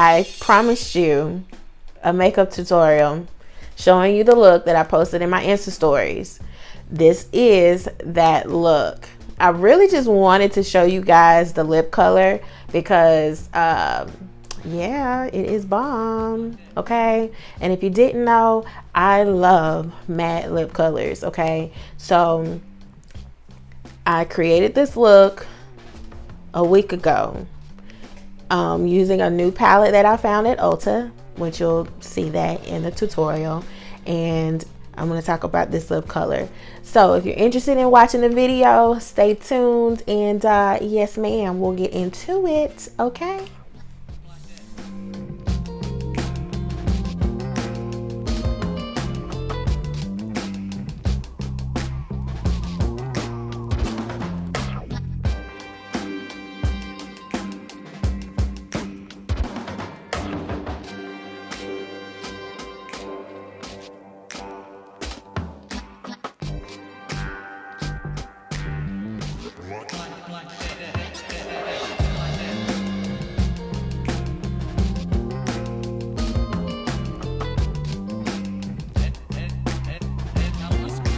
I promised you a makeup tutorial showing you the look that I posted in my Insta stories. This is that look. I really just wanted to show you guys the lip color because yeah, it is bomb. Okay, and if you didn't know, I love matte lip colors. Okay, so I created this look a week ago using a new palette that I found at Ulta, which you'll see that in the tutorial, and I'm going to talk about this lip color. So if you're interested in watching the video, stay tuned, and yes ma'am, we'll get into it. Okay.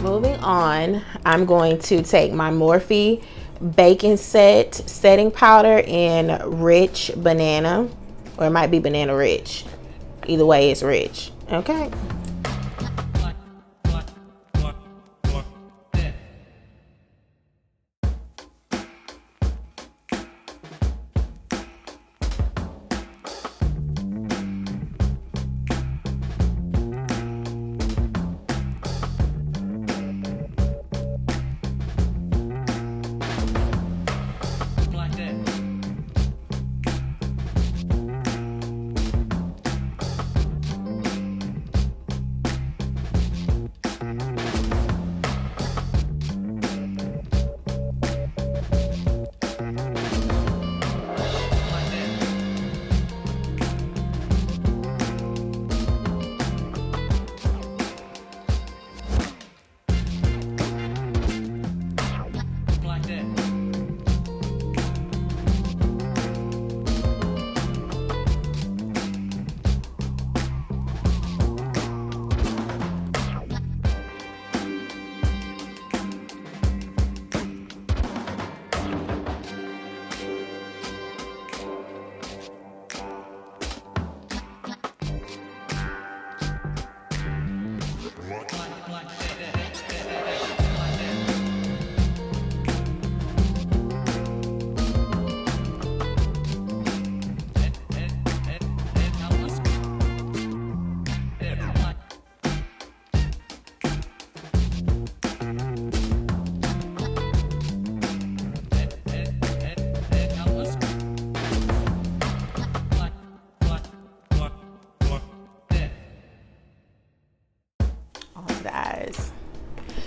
Moving on, I'm going to take my Morphe Bacon Set setting powder in Rich Banana, or it might be Banana Rich. Either way, it's rich. Okay.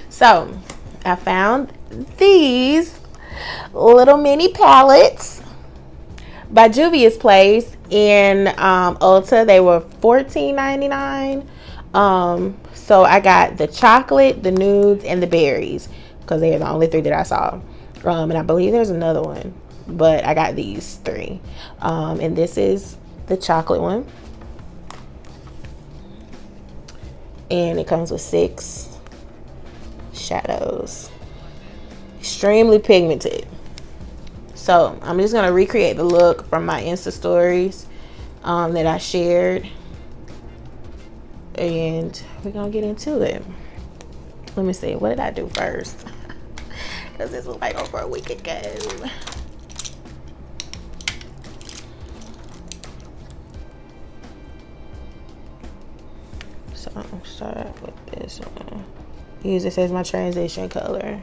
So I found these little mini palettes by Juvia's Place in Ulta. They were $14.99. So I got the chocolate, the nudes, and the berries because they are the only three that I saw. And I believe there's another one, but I got these three. And this is the chocolate one, and it comes with 6 shadows. Extremely pigmented. So I'm just gonna recreate the look from my Insta stories that I shared, and we're gonna get into it. Let me see, what did I do first? Because this was like over a week ago. So I'll start with this one. Use this as my transition color.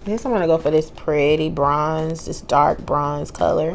Guess I'm gonna go for this pretty bronze, this dark bronze color.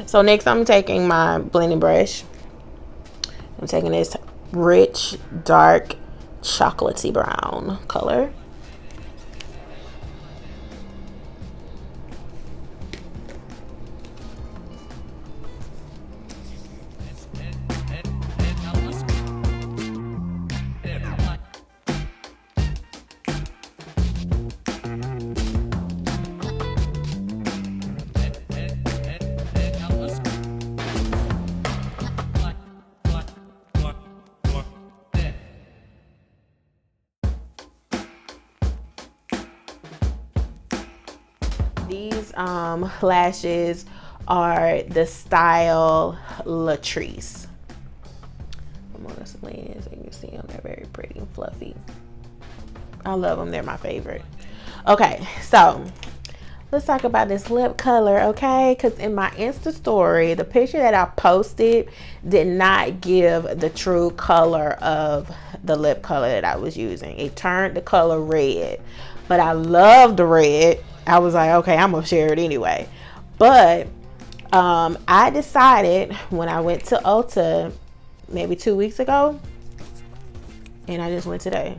So next I'm taking my blending brush. I'm taking this rich, dark, chocolatey brown color. These lashes are the style Latrice. I'm on this lens, and you can see them. They're very pretty and fluffy. I love them. They're my favorite. Okay, so let's talk about this lip color, okay? Because in my Insta story, the picture that I posted did not give the true color of the lip color that I was using. It turned the color red, but I love the red. I was like, okay, I'm gonna share it anyway. But I decided when I went to Ulta maybe 2 weeks ago, and I just went today.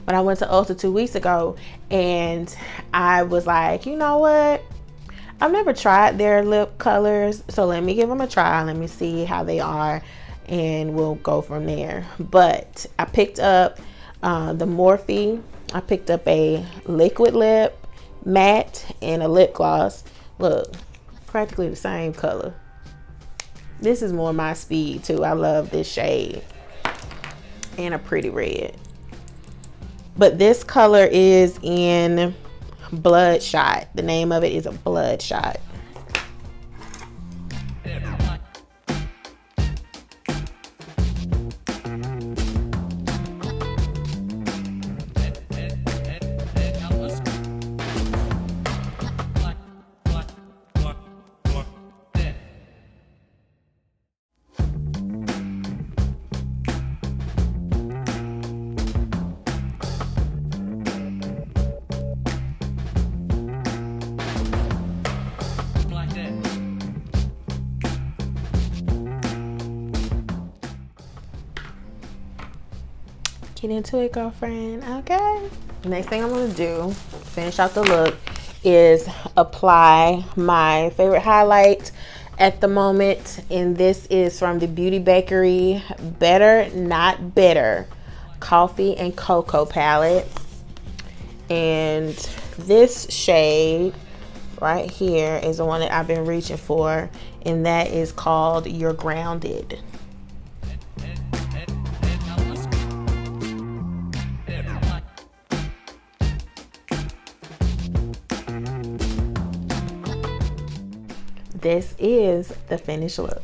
But I went to Ulta 2 weeks ago, and I was like, you know what? I've never tried their lip colors, so let me give them a try. Let me see how they are, and we'll go from there. But I picked up the Morphe. I picked up a liquid lip matte and a lip gloss. Look, practically the same color. This is more my speed too. I love this shade, and a pretty red. But this color is in Bloodshot. The name of it is a Bloodshot. Get into it, girlfriend. Okay. Next thing I'm gonna do, finish out the look, is apply my favorite highlight at the moment, and this is from the Beauty Bakery Better Not Bitter Coffee and Cocoa palette. And this shade right here is the one that I've been reaching for, and that is called You're Grounded. This is the finished look.